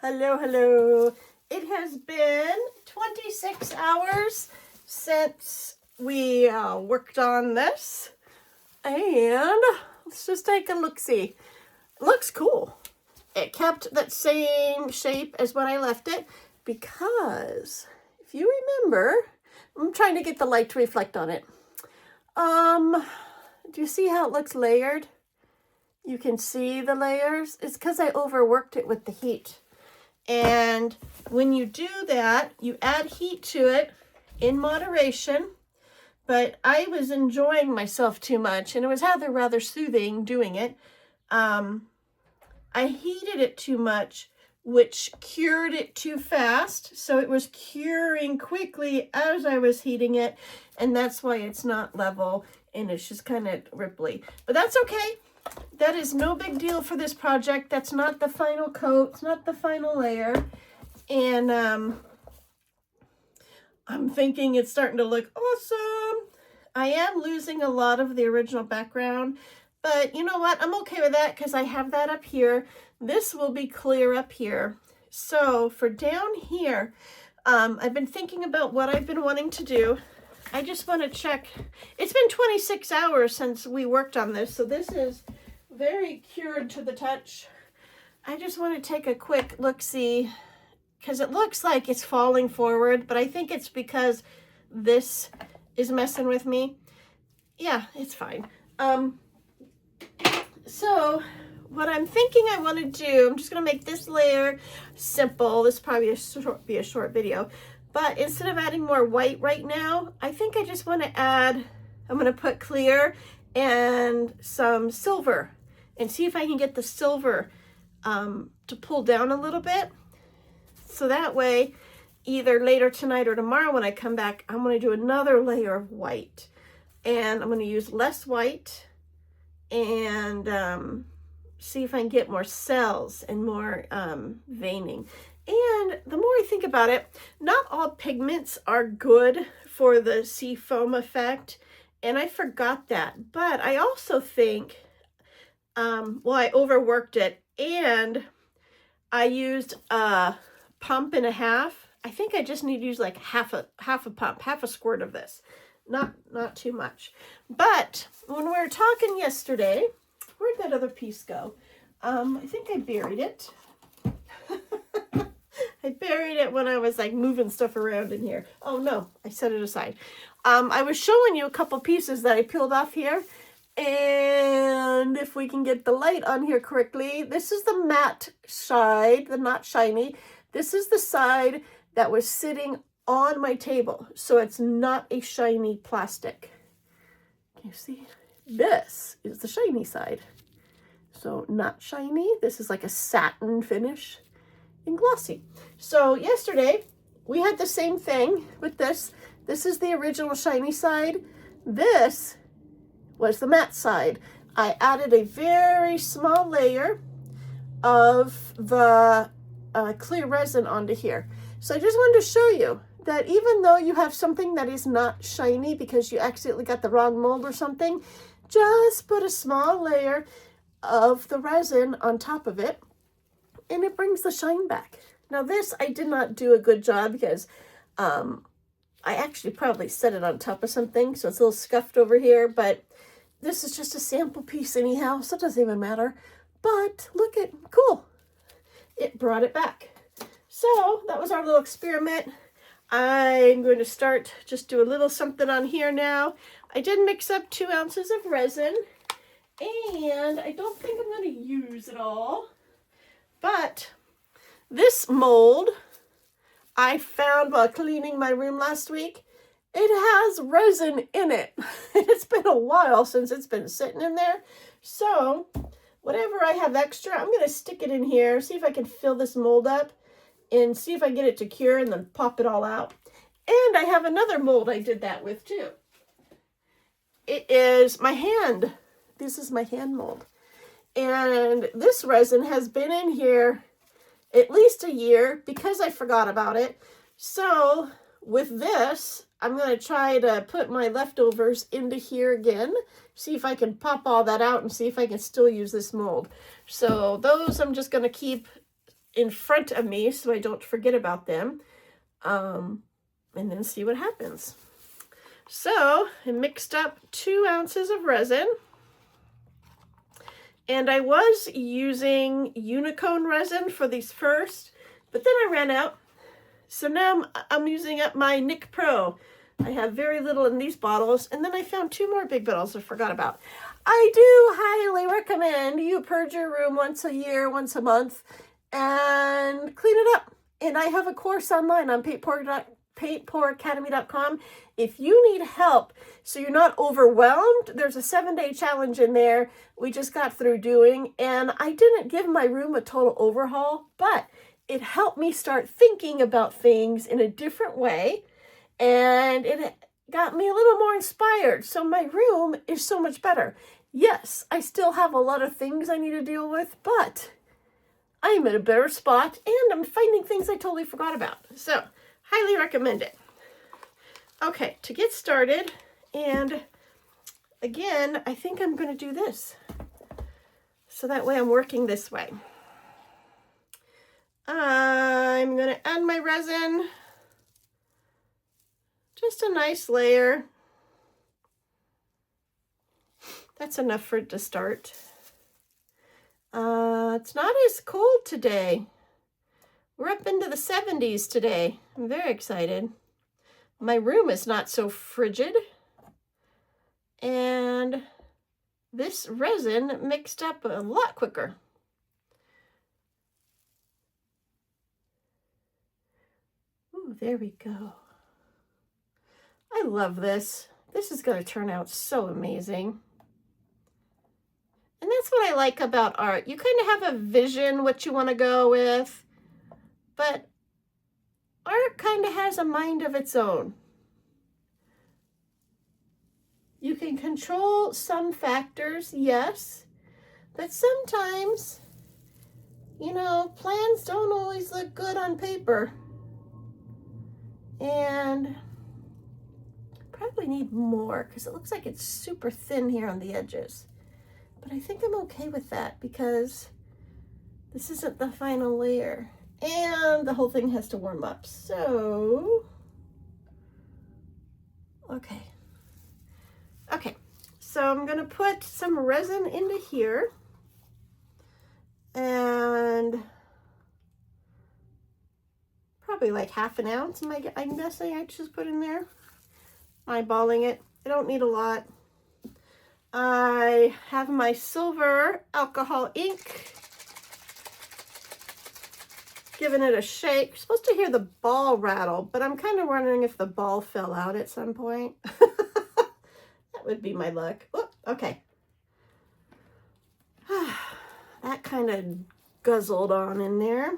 Hello, hello. It has been 26 hours since we worked on this. And let's just take a look-see. It looks cool. It kept that same shape as when I left it because if you remember, I'm trying to get the light to reflect on it. Do you see how it looks layered? You can see the layers. It's because I overworked it with the heat. And when you do that, you add heat to it in moderation. But I was enjoying myself too much, and it was rather soothing doing it. I heated it too much, which cured it too fast. So it was curing quickly as I was heating it. And that's why it's not level and it's just kind of ripply. But that's okay. That is no big deal for this project. That's not the final coat. It's not the final layer. And I'm thinking it's starting to look awesome. I am losing a lot of the original background. But you know what? I'm okay with that because I have that up here. This will be clear up here. So for down here, I've been thinking about what I've been wanting to do. I just want to check. It's been 26 hours since we worked on this. So this is very cured to the touch. I just want to take a quick look-see because it looks like it's falling forward, but I think it's because this is messing with me. Yeah, it's fine. So what I'm thinking I want to do, I'm just going to make this layer simple. This is probably be a short video. But instead of adding more white right now, I think I just want to add, I'm going to put clear and some silver and see if I can get the silver to pull down a little bit. So that way, either later tonight or tomorrow when I come back, I'm going to do another layer of white. And I'm going to use less white and see if I can get more cells and more veining. And the more I think about it, not all pigments are good for the sea foam effect. And I forgot that. But I also think, I overworked it. And I used a pump and a half. I think I just need to use like half a pump, half a squirt of this. Not too much. But when we were talking yesterday, where'd that other piece go? I think I buried it. I buried it when I was like moving stuff around in here. Oh no, I set it aside. I was showing you a couple pieces that I peeled off here. And if we can get the light on here correctly, this is the matte side, the not shiny. This is the side that was sitting on my table. So it's not a shiny plastic. Can you see? This is the shiny side. So not shiny. This is like a satin finish and glossy. So yesterday we had the same thing with this. This is the original shiny side. This was the matte side. I added a very small layer of the clear resin onto here. So I just wanted to show you that even though you have something that is not shiny because you accidentally got the wrong mold or something, just put a small layer of the resin on top of it and it brings the shine back. Now this, I did not do a good job because I actually probably set it on top of something, so it's a little scuffed over here, but this is just a sample piece anyhow, so it doesn't even matter. But look at, cool. It brought it back. So that was our little experiment. I'm going to start, just do a little something on here now. I did mix up 2 ounces of resin, and I don't think I'm going to use it all. But this mold I found while cleaning my room last week. It has resin in it. It's been a while since it's been sitting in there. So whatever I have extra, I'm going to stick it in here, see if I can fill this mold up and see if I get it to cure and then pop it all out. And I have another mold I did that with too. It is my hand. This is my hand mold. And this resin has been in here at least a year because I forgot about it. So with this, I'm going to try to put my leftovers into here again, see if I can pop all that out and see if I can still use this mold. So those I'm just going to keep in front of me so I don't forget about them, and then see what happens. So I mixed up 2 ounces of resin, and I was using Unicone resin for these first, but then I ran out. So now I'm using up my Nick Pro. I have very little in these bottles, and then I found 2 more big bottles I forgot about. I do highly recommend you purge your room once a year, once a month, and clean it up. And I have a course online on paintpouracademy.com. If you need help so you're not overwhelmed, there's a 7-day challenge in there we just got through doing, and I didn't give my room a total overhaul, but it helped me start thinking about things in a different way, and it got me a little more inspired. So my room is so much better. Yes, I still have a lot of things I need to deal with, but I'm in a better spot, and I'm finding things I totally forgot about. So, highly recommend it. Okay, to get started, and again, I think I'm going to do this. So that way I'm working this way. I'm going to add my resin. Just a nice layer. That's enough for it to start. It's not as cold today. We're up into the 70s today. I'm very excited. My room is not so frigid. And this resin mixed up a lot quicker. Ooh, there we go. I love this. This is going to turn out so amazing. And that's what I like about art. You kind of have a vision what you want to go with, but art kind of has a mind of its own. You can control some factors, yes, but sometimes, you know, plans don't always look good on paper. And probably need more because it looks like it's super thin here on the edges. But I think I'm okay with that because this isn't the final layer. And the whole thing has to warm up. So, okay. Okay, so I'm going to put some resin into here. And probably like half an ounce, I'm guessing I just put in there. Eyeballing it. I don't need a lot. I have my silver alcohol ink. Giving it a shake. You're supposed to hear the ball rattle, but I'm kind of wondering if the ball fell out at some point. That would be my luck. Oop, okay. That kind of guzzled on in there.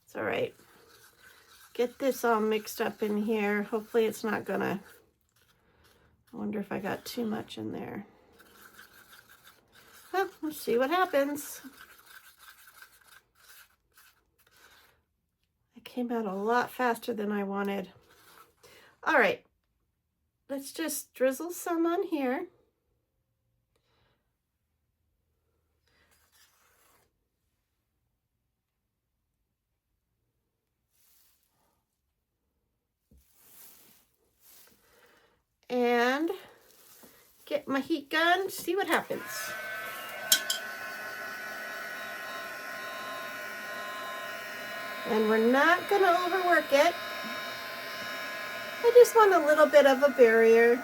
It's all right. Get this all mixed up in here. Hopefully it's not gonna, I wonder if I got too much in there. Well, let's see what happens. It came out a lot faster than I wanted. All right, let's just drizzle some on here. And get my heat gun, see what happens. And we're not going to overwork it. I just want a little bit of a barrier,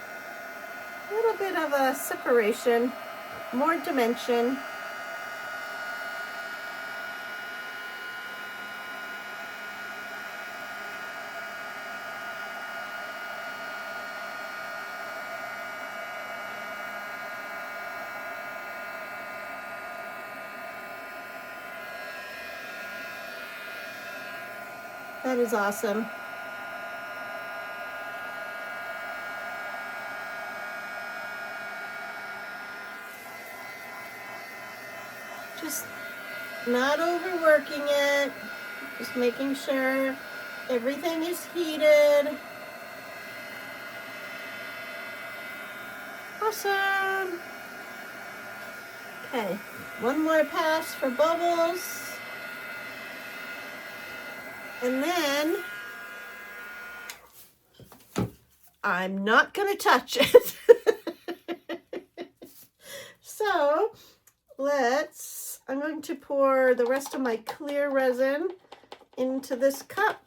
a little bit of a separation, more dimension. That is awesome. Just not overworking it, just making sure everything is heated. Okay, one more pass for bubbles. And then I'm not going to touch it. So I'm going to pour the rest of my clear resin into this cup.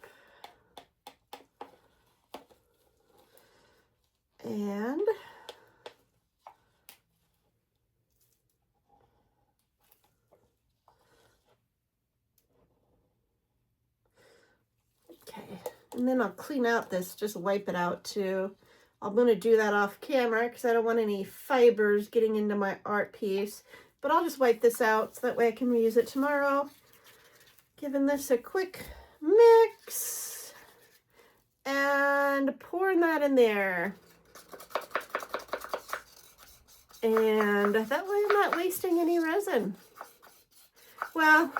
And okay, and then I'll clean out this, just wipe it out too. I'm going to do that off camera because I don't want any fibers getting into my art piece. But I'll just wipe this out so that way I can reuse it tomorrow. Giving this a quick mix and pouring that in there. And that way I'm not wasting any resin. Well,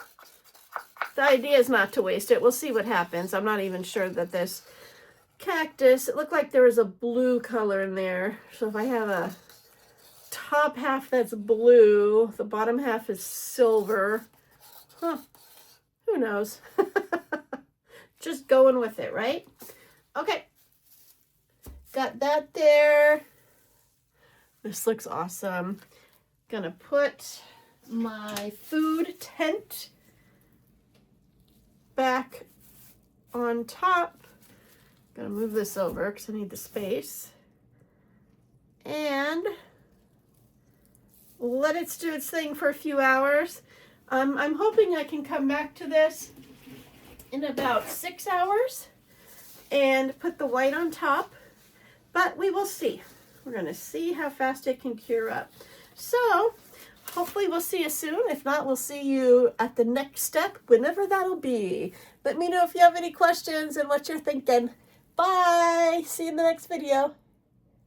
the idea is not to waste it. We'll see what happens. I'm not even sure that this cactus, it looked like there was a blue color in there. So if I have a top half that's blue, the bottom half is silver. Huh. Who knows? Just going with it, right? Okay. Got that there. This looks awesome. Gonna put my food tent back on top. Gonna move this over because I need the space. And let it do its thing for a few hours. I'm hoping I can come back to this in about 6 hours and put the white on top, but we will see. We're gonna see how fast it can cure up. So hopefully we'll see you soon. If not, we'll see you at the next step, whenever that'll be. Let me know if you have any questions and what you're thinking. Bye, see you in the next video.